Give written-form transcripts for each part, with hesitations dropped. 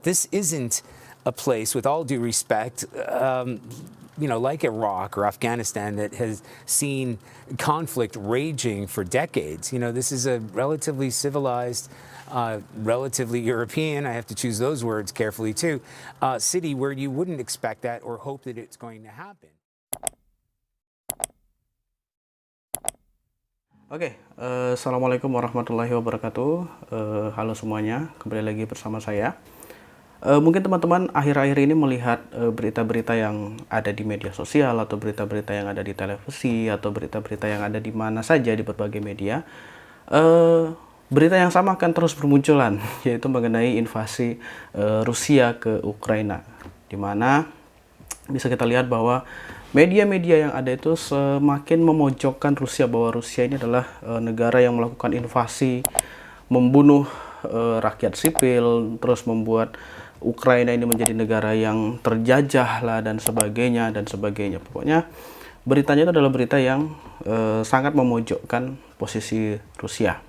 This isn't a place, with all due respect, like Iraq or Afghanistan, that has seen conflict raging for decades. This is a relatively civilized, relatively European, I have to choose those words carefully too, city where you wouldn't expect that or hope that it's going to happen. Oke, Assalamualaikum warahmatullahi wabarakatuh. Halo semuanya, kembali lagi bersama saya. Mungkin teman-teman akhir-akhir ini melihat berita-berita yang ada di media sosial, atau berita-berita yang ada di televisi, atau berita-berita yang ada di mana saja di berbagai media. Berita yang sama akan terus bermunculan, yaitu mengenai invasi Rusia ke Ukraina, di mana bisa kita lihat bahwa media-media yang ada itu semakin memojokkan Rusia, bahwa Rusia ini adalah negara yang melakukan invasi, membunuh rakyat sipil, terus membuat Ukraina ini menjadi negara yang terjajah lah, dan sebagainya. Pokoknya beritanya itu adalah berita yang sangat memojokkan posisi Rusia.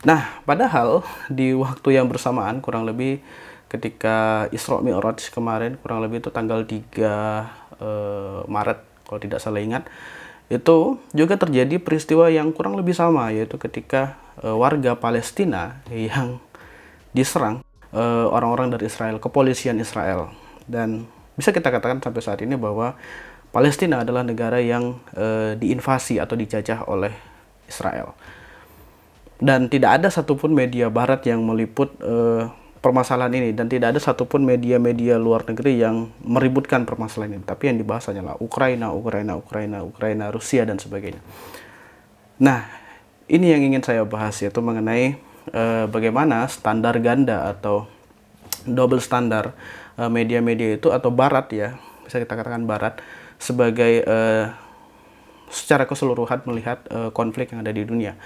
Nah, padahal di waktu yang bersamaan, kurang lebih ketika Isra Mi'raj kemarin, kurang lebih itu tanggal 3 Maret kalau tidak salah ingat, itu juga terjadi peristiwa yang kurang lebih sama, yaitu ketika warga Palestina yang diserang orang-orang dari Israel, kepolisian Israel. Dan bisa kita katakan sampai saat ini bahwa Palestina adalah negara yang diinvasi atau dijajah oleh Israel. Dan tidak ada satupun media barat yang meliput permasalahan ini, dan tidak ada satupun media-media luar negeri yang meributkan permasalahan ini. Tapi yang dibahas hanyalah Ukraina, Rusia, dan sebagainya. Nah, ini yang ingin saya bahas, yaitu mengenai bagaimana standar ganda atau double standar media-media itu, atau barat ya, bisa kita katakan barat, sebagai secara keseluruhan melihat konflik yang ada di dunia.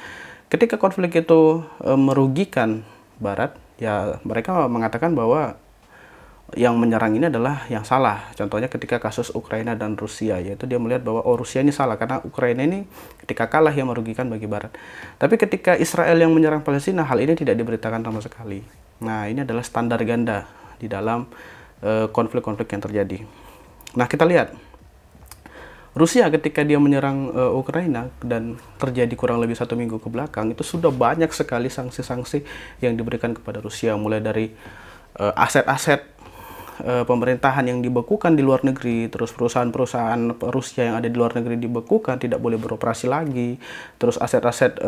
Ketika konflik itu merugikan barat, ya mereka mengatakan bahwa yang menyerang ini adalah yang salah. Contohnya ketika kasus Ukraina dan Rusia, yaitu dia melihat bahwa Rusia ini salah karena Ukraina ini ketika kalah yang merugikan bagi barat. Tapi ketika Israel yang menyerang Palestina, hal ini tidak diberitakan sama sekali. Nah, ini adalah standar ganda di dalam konflik-konflik yang terjadi. Nah, kita lihat Rusia ketika dia menyerang Ukraina dan terjadi kurang lebih 1 minggu ke belakang, itu sudah banyak sekali sanksi-sanksi yang diberikan kepada Rusia, mulai dari aset-aset pemerintahan yang dibekukan di luar negeri, terus perusahaan-perusahaan Rusia yang ada di luar negeri dibekukan, tidak boleh beroperasi lagi, terus aset-aset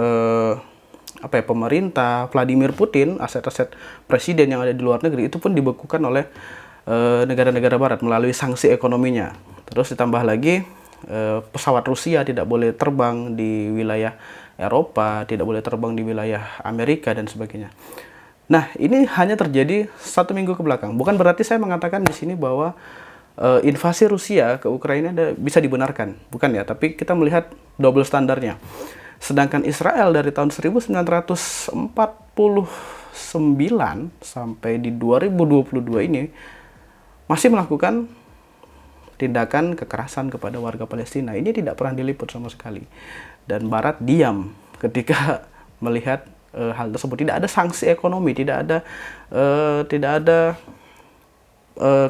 pemerintah Vladimir Putin, aset-aset presiden yang ada di luar negeri itu pun dibekukan oleh negara-negara barat melalui sanksi ekonominya. Terus ditambah lagi pesawat Rusia tidak boleh terbang di wilayah Eropa, tidak boleh terbang di wilayah Amerika, dan sebagainya. Nah, ini hanya terjadi 1 minggu ke belakang. Bukan berarti saya mengatakan di sini bahwa invasi Rusia ke Ukraina bisa dibenarkan, bukan ya. Tapi kita melihat double standarnya. Sedangkan Israel dari tahun 1949 sampai di 2022 ini masih melakukan tindakan kekerasan kepada warga Palestina. Ini tidak pernah diliput sama sekali. Dan Barat diam ketika melihat hal tersebut. Tidak ada sanksi ekonomi, tidak ada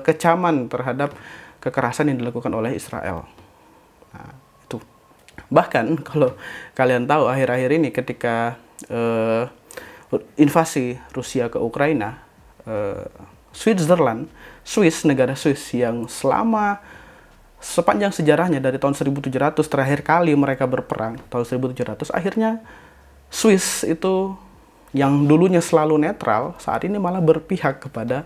kecaman terhadap kekerasan yang dilakukan oleh Israel. Nah, itu. Bahkan kalau kalian tahu akhir-akhir ini ketika invasi Rusia ke Ukraina, negara Swiss yang sepanjang sejarahnya dari tahun 1700 terakhir kali mereka berperang, tahun 1700, akhirnya Swiss itu yang dulunya selalu netral, saat ini malah berpihak kepada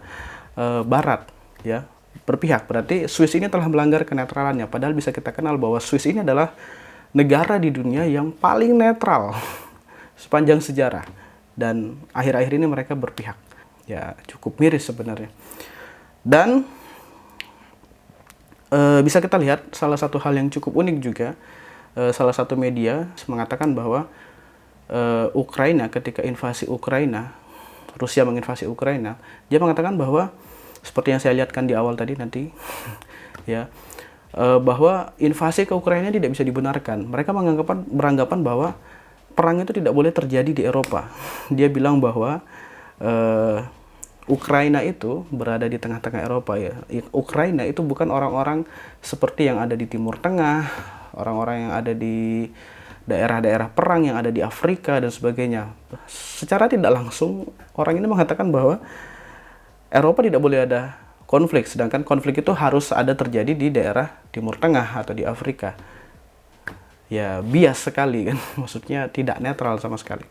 Barat, ya. Berpihak, berarti Swiss ini telah melanggar kenetralannya, padahal bisa kita kenal bahwa Swiss ini adalah negara di dunia yang paling netral sepanjang sejarah, dan akhir-akhir ini mereka berpihak. Ya, cukup miris sebenarnya. Dan bisa kita lihat salah satu hal yang cukup unik juga, salah satu media mengatakan bahwa Ukraina, ketika invasi Ukraina, Rusia menginvasi Ukraina, dia mengatakan bahwa seperti yang saya lihatkan di awal tadi nanti ya, bahwa invasi ke Ukraina tidak bisa dibenarkan. Mereka beranggapan bahwa perang itu tidak boleh terjadi di Eropa. Dia bilang bahwa Ukraina itu berada di tengah-tengah Eropa ya. Ukraina itu bukan orang-orang seperti yang ada di Timur Tengah, orang-orang yang ada di daerah-daerah perang yang ada di Afrika dan sebagainya. Secara tidak langsung orang ini mengatakan bahwa Eropa tidak boleh ada konflik, sedangkan konflik itu harus ada terjadi di daerah Timur Tengah atau di Afrika. Ya bias sekali kan, maksudnya tidak netral sama sekali.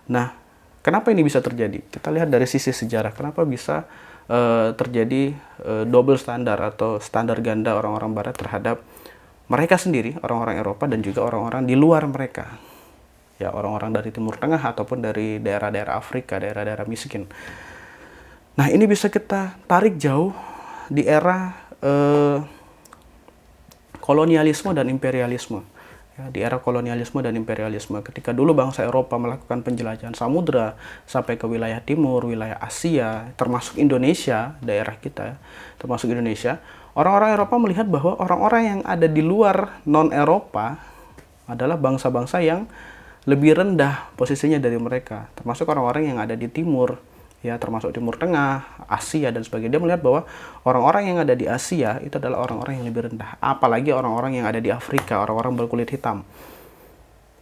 Nah, kenapa ini bisa terjadi? Kita lihat dari sisi sejarah, kenapa bisa terjadi double standar atau standar ganda orang-orang Barat terhadap mereka sendiri, orang-orang Eropa dan juga orang-orang di luar mereka. Ya, orang-orang dari Timur Tengah ataupun dari daerah-daerah Afrika, daerah-daerah miskin. Nah, ini bisa kita tarik jauh di era kolonialisme dan imperialisme. Ya, di era kolonialisme dan imperialisme, ketika dulu bangsa Eropa melakukan penjelajahan samudra sampai ke wilayah timur, wilayah Asia, termasuk Indonesia, daerah kita, termasuk Indonesia, orang-orang Eropa melihat bahwa orang-orang yang ada di luar non-Eropa adalah bangsa-bangsa yang lebih rendah posisinya dari mereka, termasuk orang-orang yang ada di timur, ya termasuk Timur Tengah, Asia dan sebagainya. Dia melihat bahwa orang-orang yang ada di Asia itu adalah orang-orang yang lebih rendah, apalagi orang-orang yang ada di Afrika, orang-orang berkulit hitam.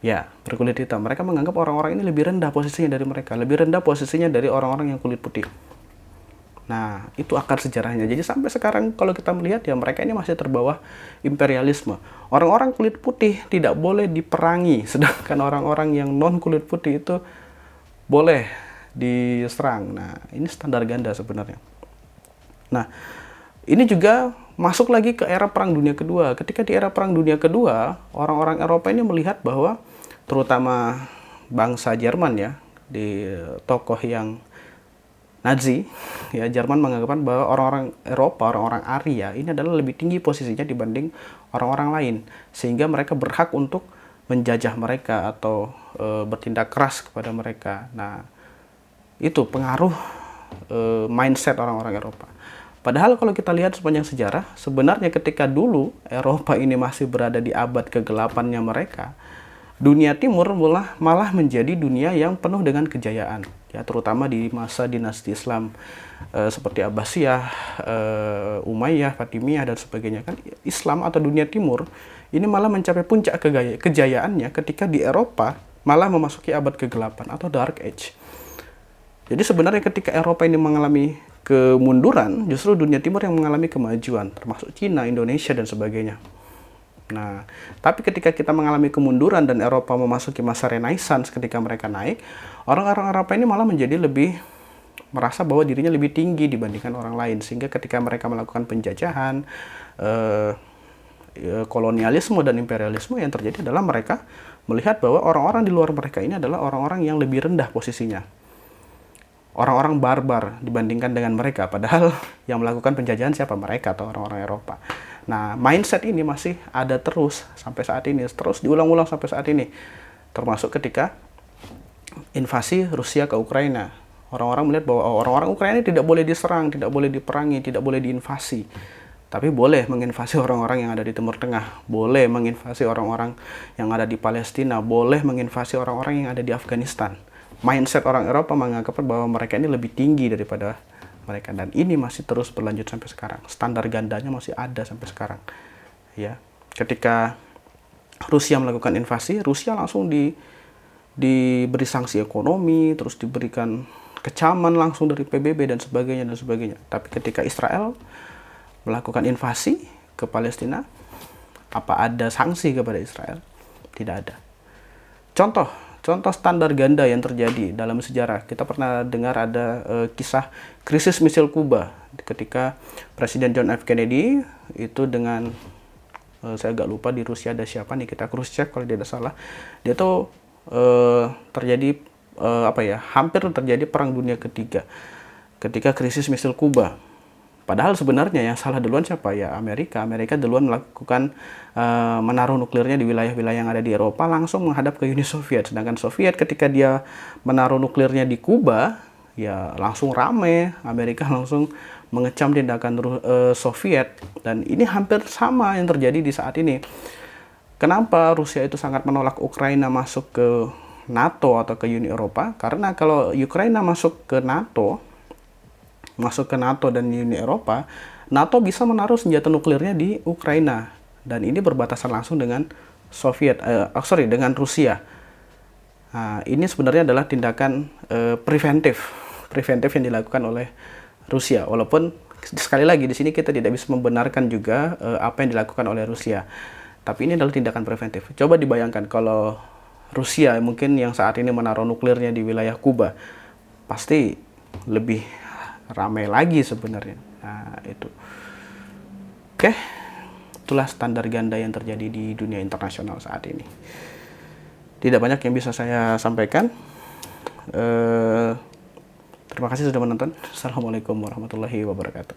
Ya, berkulit hitam. Mereka menganggap orang-orang ini lebih rendah posisinya dari mereka, lebih rendah posisinya dari orang-orang yang kulit putih. Nah, itu akar sejarahnya. Jadi sampai sekarang kalau kita melihat ya mereka ini masih terbawah imperialisme. Orang-orang kulit putih tidak boleh diperangi, sedangkan orang-orang yang non kulit putih itu boleh diserang. Nah, ini standar ganda sebenarnya. Nah, ini juga masuk lagi ke era Perang Dunia Kedua. Ketika di era Perang Dunia Kedua, orang-orang Eropa ini melihat bahwa terutama bangsa Jerman ya, di tokoh yang Nazi, ya Jerman menganggap bahwa orang-orang Eropa, orang-orang Arya ini adalah lebih tinggi posisinya dibanding orang-orang lain, sehingga mereka berhak untuk menjajah mereka atau bertindak keras kepada mereka. Nah, itu pengaruh mindset orang-orang Eropa. Padahal kalau kita lihat sepanjang sejarah, sebenarnya ketika dulu Eropa ini masih berada di abad kegelapannya mereka, dunia timur malah menjadi dunia yang penuh dengan kejayaan, ya terutama di masa dinasti Islam seperti Abbasiyah, Umayyah, Fatimiyah dan sebagainya. Kan Islam atau dunia timur ini malah mencapai puncak kejayaannya ketika di Eropa malah memasuki abad kegelapan atau Dark Age. Jadi sebenarnya ketika Eropa ini mengalami kemunduran, justru dunia timur yang mengalami kemajuan, termasuk Cina, Indonesia dan sebagainya. Nah, tapi ketika kita mengalami kemunduran dan Eropa memasuki masa Renaissance ketika mereka naik, orang-orang Eropa ini malah menjadi lebih merasa bahwa dirinya lebih tinggi dibandingkan orang lain. Sehingga ketika mereka melakukan penjajahan, kolonialisme dan imperialisme, yang terjadi adalah mereka melihat bahwa orang-orang di luar mereka ini adalah orang-orang yang lebih rendah posisinya. Orang-orang barbar dibandingkan dengan mereka. Padahal yang melakukan penjajahan siapa? Mereka atau orang-orang Eropa. Nah, mindset ini masih ada terus sampai saat ini, terus diulang-ulang sampai saat ini. Termasuk ketika invasi Rusia ke Ukraina. Orang-orang melihat bahwa orang-orang Ukraina tidak boleh diserang, tidak boleh diperangi, tidak boleh diinvasi. Tapi boleh menginvasi orang-orang yang ada di Timur Tengah, boleh menginvasi orang-orang yang ada di Palestina, boleh menginvasi orang-orang yang ada di Afghanistan. Mindset orang Eropa menganggap bahwa mereka ini lebih tinggi daripada mereka, dan ini masih terus berlanjut sampai sekarang. Standar gandanya masih ada sampai sekarang. Ya, ketika Rusia melakukan invasi, Rusia langsung diberi sanksi ekonomi, terus diberikan kecaman langsung dari PBB dan sebagainya dan sebagainya. Tapi ketika Israel melakukan invasi ke Palestina, apa ada sanksi kepada Israel? Tidak ada. Contoh standar ganda yang terjadi dalam sejarah. Kita pernah dengar ada kisah krisis misil Kuba ketika Presiden John F. Kennedy itu dengan saya agak lupa di Rusia ada siapa nih, kita Khrushchev kalau tidak salah. Dia tuh terjadi hampir terjadi Perang Dunia Ketiga ketika krisis misil Kuba. Padahal sebenarnya yang salah duluan siapa? Ya Amerika. Amerika duluan melakukan menaruh nuklirnya di wilayah-wilayah yang ada di Eropa langsung menghadap ke Uni Soviet. Sedangkan Soviet ketika dia menaruh nuklirnya di Kuba, ya langsung rame. Amerika langsung mengecam tindakan Soviet. Dan ini hampir sama yang terjadi di saat ini. Kenapa Rusia itu sangat menolak Ukraina masuk ke NATO atau ke Uni Eropa? Karena kalau Ukraina masuk ke NATO, masuk ke NATO dan Uni Eropa, NATO bisa menaruh senjata nuklirnya di Ukraina, dan ini berbatasan langsung dengan dengan Rusia. Nah, ini sebenarnya adalah tindakan preventif yang dilakukan oleh Rusia. Walaupun sekali lagi di sini kita tidak bisa membenarkan juga apa yang dilakukan oleh Rusia. Tapi ini adalah tindakan preventif. Coba dibayangkan kalau Rusia mungkin yang saat ini menaruh nuklirnya di wilayah Kuba, pasti lebih ramai lagi sebenarnya. Nah, itu. Oke, itulah standar ganda yang terjadi di dunia internasional saat ini. Tidak banyak yang bisa saya sampaikan. Terima kasih sudah menonton. Assalamualaikum warahmatullahi wabarakatuh.